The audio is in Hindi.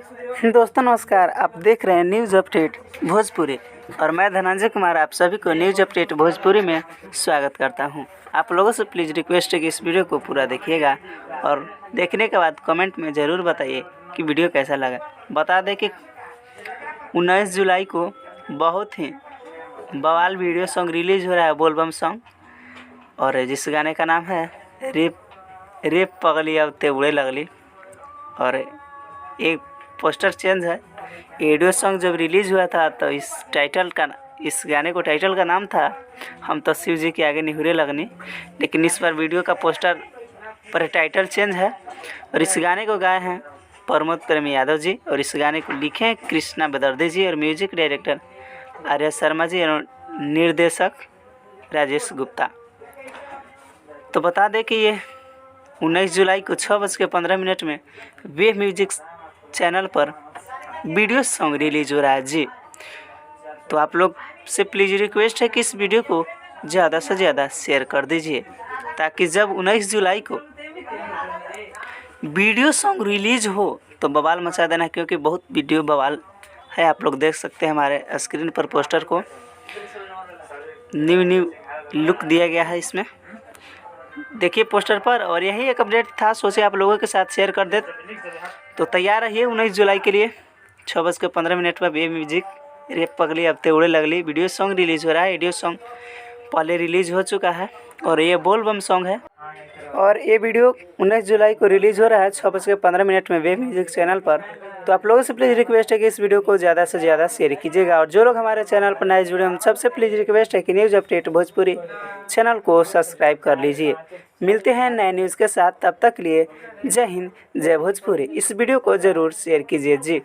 दोस्तों नमस्कार, आप देख रहे हैं न्यूज़ अपडेट भोजपुरी और मैं धनंजय कुमार आप सभी को न्यूज़ अपडेट भोजपुरी में स्वागत करता हूं। आप लोगों से प्लीज़ रिक्वेस्ट है कि इस वीडियो को पूरा देखिएगा और देखने के बाद कमेंट में ज़रूर बताइए कि वीडियो कैसा लगा। बता दें कि 19 जुलाई को बहुत ही बवाल वीडियो सॉन्ग रिलीज़ हो रहा है, बोलबम सॉन्ग, और जिस गाने का नाम है रेप पगली अब ते उड़े लगली। और एक पोस्टर चेंज है। ऑडियो सॉन्ग जब रिलीज़ हुआ था तो इस गाने को टाइटल का नाम था हम तो शिव जी के आगे निहुरे लगनी, लेकिन इस बार वीडियो का पोस्टर पर टाइटल चेंज है। और इस गाने को गाए हैं प्रमोद प्रेमी यादव जी और इस गाने को लिखे हैं कृष्णा बेदर्दी जी और म्यूजिक डायरेक्टर आर्या शर्मा जी और निर्देशक राजेश गुप्ता। तो बता दें कि ये 19 जुलाई को 6:15 में वेव म्यूजिक चैनल पर वीडियो सॉन्ग रिलीज हो रहा है जी। तो आप लोग से प्लीज़ रिक्वेस्ट है कि इस वीडियो को ज़्यादा से ज़्यादा शेयर कर दीजिए ताकि जब 19 जुलाई को वीडियो सॉन्ग रिलीज हो तो बवाल मचा देना, क्योंकि बहुत वीडियो बवाल है। आप लोग देख सकते हैं हमारे स्क्रीन पर पोस्टर को न्यू लुक दिया गया है इसमें, देखिए पोस्टर पर। और यही एक अपडेट था, सोचे आप लोगों के साथ शेयर कर दे। तो तैयार रहिए 19 जुलाई के लिए 6:15 पर वेव म्यूजिक रेप पगली अब ते उड़े लगली वीडियो सॉन्ग रिलीज़ हो रहा है। ऑडियो सॉन्ग पहले रिलीज़ हो चुका है और ये बोलबम सॉन्ग है और ये वीडियो 19 जुलाई को रिलीज़ हो रहा है 6:15 में वेव म्यूजिक चैनल पर। तो आप लोगों से प्लीज़ रिक्वेस्ट है कि इस वीडियो को ज़्यादा से ज़्यादा शेयर कीजिएगा और जो लोग हमारे चैनल पर नए जुड़े हम सबसे प्लीज़ रिक्वेस्ट है कि न्यूज़ अपडेट भोजपुरी चैनल को सब्सक्राइब कर लीजिए। मिलते हैं नए न्यूज़ के साथ, तब तक लिए जय हिंद जय भोजपुरी। इस वीडियो को ज़रूर शेयर कीजिए जी।